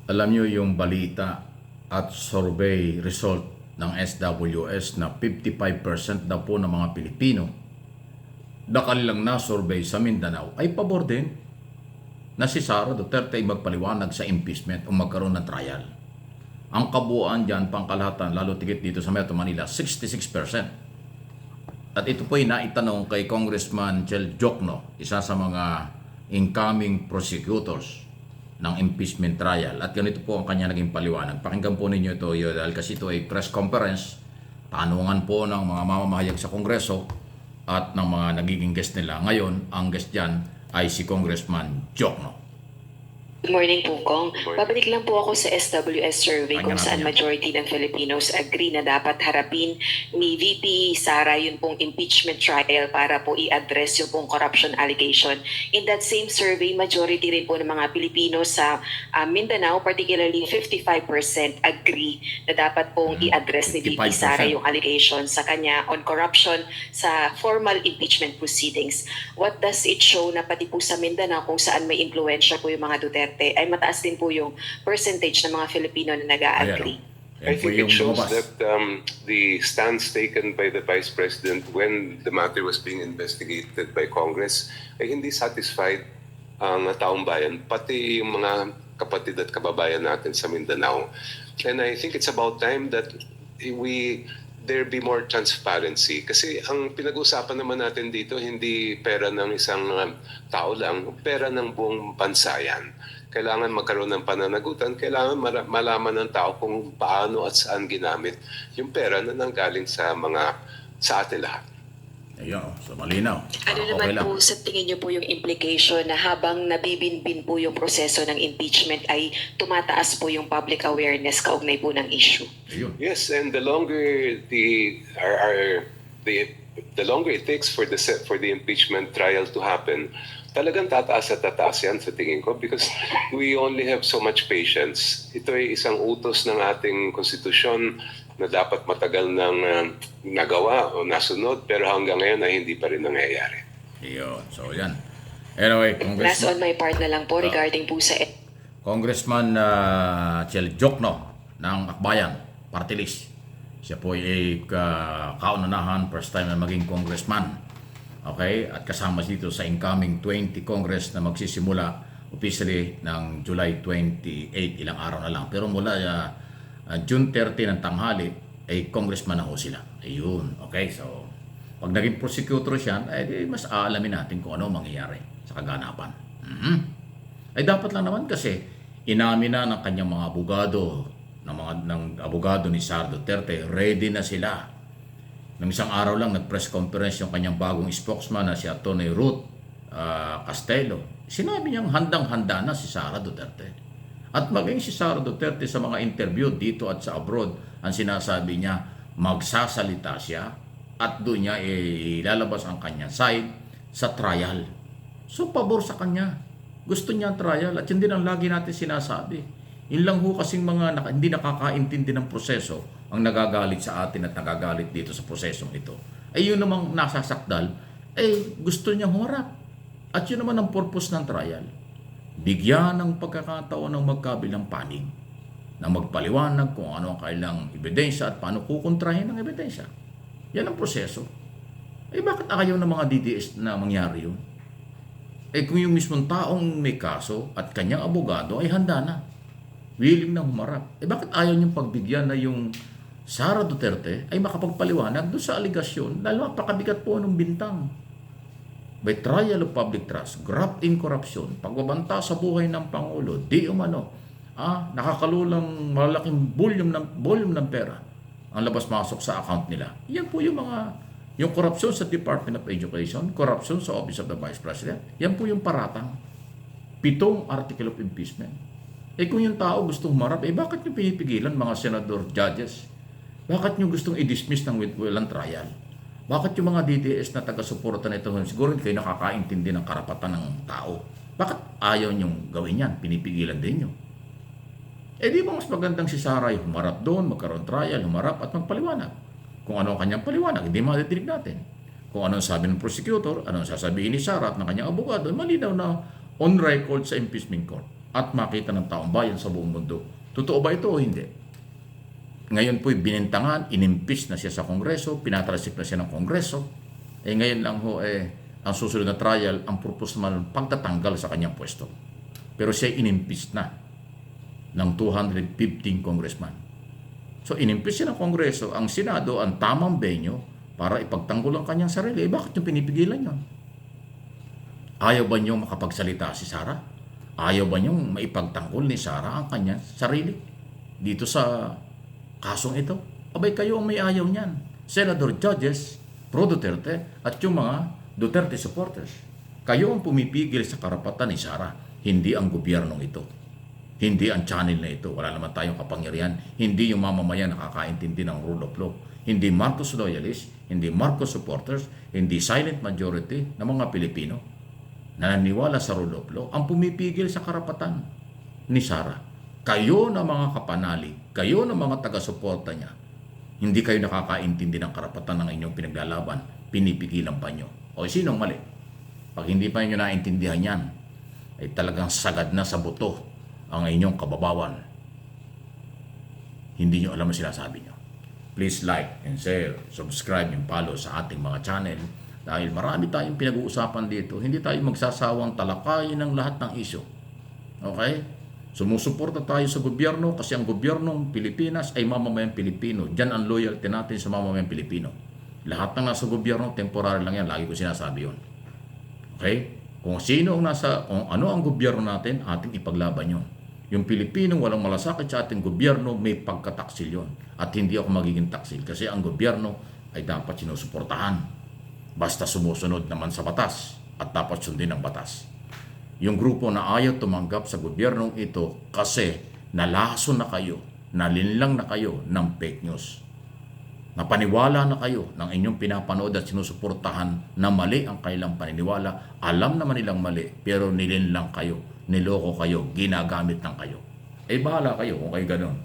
Alam nyo yung balita at survey result ng SWS na 55% daw po ng mga Pilipino na kanilang na-survey sa Mindanao ay pabor din na si Sara Duterte ay magpaliwanag sa impeachment o magkaroon ng trial. Ang kabuuan dyan, pangkalahatan, lalo tigit dito sa Metro Manila, 66%. At ito po ay naitanong kay Congressman Chel Jokno, isa sa mga incoming prosecutors ng impeachment trial. At ganito po ang kanya naging paliwanag. Pakinggan po ninyo ito dahil kasi ito ay press conference, tanungan po ng mga mamamahayag sa Kongreso at ng mga nagiging guest nila. Ngayon, ang guest dyan ay si Congressman Jokno. Good morning po, Kong. Babalik lang po ako sa SWS survey kung saan Kanya. majority ng Filipinos agree na dapat harapin ni VP Sara yun pong impeachment trial para po i-address yung pong corruption allegation. In that same survey, majority rin po ng mga Pilipino sa Mindanao, particularly 55% agree na dapat pong i-address ni VP 55%. Sara yung allegation sa kanya on corruption sa formal impeachment proceedings. What does it show na pati po sa Mindanao kung saan may impluensya po yung mga Duterte ay mataas din po yung percentage ng mga Filipino na nag-a-agree. I think it shows that the stance taken by the Vice President when the matter was being investigated by Congress ay hindi satisfied ang taong bayan, pati yung mga kapatid at kababayan natin sa Mindanao. And I think it's about time that there be more transparency. Kasi ang pinag-usapan naman natin dito, hindi pera ng isang tao lang, pera ng buong bansa yan. Kailangan magkaroon ng pananagutan, kailangan malaman ng tao kung paano at saan ginamit yung pera na nanggaling sa atin lahat. Ayun, so malinaw. Ano naman po sa tingin niyo po yung implication na habang nabibinbin po yung proseso ng impeachment ay tumataas po yung public awareness kaugnay po ng issue? Ayun. Yes, and the longer the longer it takes for the impeachment trial to happen, talagang tataas at tataas yan sa tingin ko because we only have so much patience. Ito ay isang utos ng ating konstitusyon na dapat matagal nang nagawa o nasunod pero hanggang ngayon ay hindi pa rin nangyayari. Ayun, so yan. Anyway, Last on my part na lang po regarding po sa Congressman Chel Jokno ng Akbayan, Party List. Siya po ay kaunanahan, first time na maging congressman. Okay? At kasama dito sa incoming 20 Congress na magsisimula officially ng July 28, ilang araw na lang. Pero mula June 30 ng tanghali, ay congressman na ho sila. Ayun, okay? So, pag naging prosecutor siya, ay mas aalamin natin kung ano mangyayari sa kaganapan. Ay dapat lang naman kasi inamin na ng kanyang mga abogado, ng abogado ni Sara Duterte, ready na sila. Nang isang araw lang, nag-press conference yung kanyang bagong spokesman na si Atty. Ruth Castelo. Sinabi niyang handang-handa na si Sara Duterte. At maging si Sara Duterte sa mga interview dito at sa abroad, ang sinasabi niya, magsasalita siya at doon niya ilalabas ang kanyang side sa trial. So, pabor sa kanya. Gusto niya ang trial at yun din ang lagi natin sinasabi. Yun lang ho kasing mga hindi nakakaintindi ng proseso ang nagagalit sa atin at nagagalit dito sa prosesong ito. Ay yun namang nasasakdal, gusto niyang humarap. At yun naman ang purpose ng trial. Bigyan ng pagkakataon ng magkabilang panig na magpaliwanag kung ano ang kailang ebidensya at paano kukontrahin ng ebidensya. Yan ang proseso. Bakit ayaw ng mga DDS na mangyari yun? Kung yung mismong taong may kaso at kanyang abogado ay handa na, willing na humarap. Bakit ayaw niyong pagbigyan na yung Sara Duterte ay makapagpaliwanag doon sa aligasyon dahil napakabigat po ng bintang. By trial of public trust, graft in corruption, pagbabanta sa buhay ng Pangulo, di umano, nakakalulang malaking volume ng pera ang labas-masok sa account nila. Yan po yung corruption sa Department of Education, corruption sa Office of the Vice President, yan po yung paratang. 7 article of impeachment. Kung yung tao gustong humarap, bakit nyo pinipigilan mga senador, judges? Bakit nyo gustong i-dismiss ng walang trial? Bakit yung mga DDS na taga-suporta na ito, siguro hindi kayo nakakaintindi ng karapatan ng tao? Bakit ayaw nyong gawin yan? Pinipigilan din nyo. Di ba mas magandang si Sara ay humarap doon, magkaroon trial, humarap at magpaliwanag? Kung ano ang kanyang paliwanag, hindi matitinig natin. Kung ano ang sabi ng prosecutor, ano ang sasabihin ni Sara at ng kanyang abogado, malinaw na on record sa impeachment court. at makita ng taong bayan sa buong mundo. Totoo ba ito o hindi? Ngayon po'y binintangan, inimpeach na siya sa Kongreso, pinatrasik na siya ng Kongreso. Ngayon lang ho, ang susunod na trial, ang purpose naman pagtatanggal sa kanyang pwesto. Pero siya inimpeach na ng 215 congressman. So inimpeach siya ng Kongreso, ang Senado, ang tamang venue para ipagtanggol ang kanyang sarili. Bakit yung pinipigilan yun? Ayaw ba niyong makapagsalita si Sara? Ayaw ba niyong maipagtanggol ni Sara ang kanyang sarili dito sa kasong ito? Abay, kayo ang may ayaw niyan. Senador judges, pro Duterte, at yung mga Duterte supporters. Kayo ang pumipigil sa karapatan ni Sara, hindi ang gobyernong ito. Hindi ang channel na ito. Wala naman tayong kapangyarihan. Hindi yung mamamayan nakakaintindi ng rule of law. Hindi Marcos loyalists, hindi Marcos supporters, hindi silent majority ng mga Pilipino na naniniwala sa rule of law ang pumipigil sa karapatan ni Sara. Kayo na mga kapanalig, kayo na mga taga-suporta niya, hindi kayo nakakaintindi ng karapatan ng inyong pinaglalaban, pinipigilan pa nyo. O sinong mali? Pag hindi pa nyo naintindihan yan, ay talagang sagad na sa buto ang inyong kababawan. Hindi nyo alam ang sinasabi nyo. Please like and share, subscribe and follow sa ating mga channel dahil marami tayong pinag-uusapan dito. Hindi tayo magsasawang talakayin ng lahat ng isyu. Okay? Sumusuporta tayo sa gobyerno kasi ang gobyernong Pilipinas ay mamamayang Pilipino. Diyan ang loyalty natin sa mamamayang Pilipino. Lahat ng nasa gobyerno, temporary lang yan. Lagi ko sinasabi yun. Okay? Kung ano ang gobyerno natin, ating ipaglaban yun. Yung Pilipino walang malasakit sa ating gobyerno, may pagkataksil yun. At hindi ako magiging taksil kasi ang gobyerno ay dapat sinusuportahan. Basta sumusunod naman sa batas at dapat sundin ang batas. Yung grupo na ayaw tumanggap sa gobyernong ito kasi nalason na kayo, nalinlang na kayo ng fake news. Napaniwala na kayo ng inyong pinapanood at sinusuportahan na mali ang kailang paniniwala. Alam naman nilang mali, pero nilinlang kayo, niloko kayo, ginagamit ng kayo. Bahala kayo kung kayo ganun.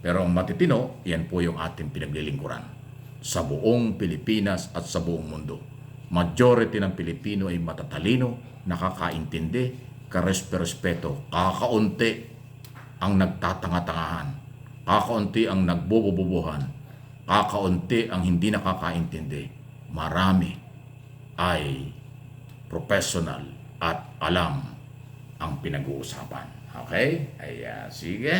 Pero ang matitino, yan po yung ating pinaglilingkuran sa buong Pilipinas at sa buong mundo. Majority ng Pilipino ay matatalino, nakakaintindi, karespeto, kakaunti ang nagtatanga-tangahan, kakaunti ang nagbobobobohan, kakaunti ang hindi nakakaintindi. Marami ay professional at alam ang pinag-uusapan. Okay? Sige.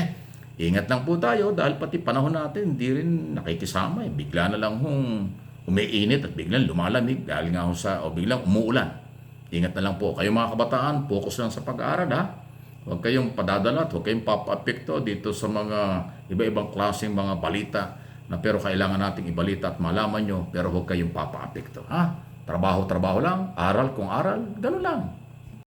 Ingat lang po tayo dahil pati panahon natin hindi rin nakikisama. Bigla na lang umiinit at biglang lumalamig dahil nga o biglang umuulan. Ingat na lang po. Kayo mga kabataan, focus lang sa pag-aaral ha. Huwag kayong padadala at huwag kayong papa-apekto dito sa mga iba-ibang klaseng mga balita na pero kailangan nating ibalita at malaman nyo pero huwag kayong papa-apekto ha. Trabaho lang, aral kung aral, gano'n lang.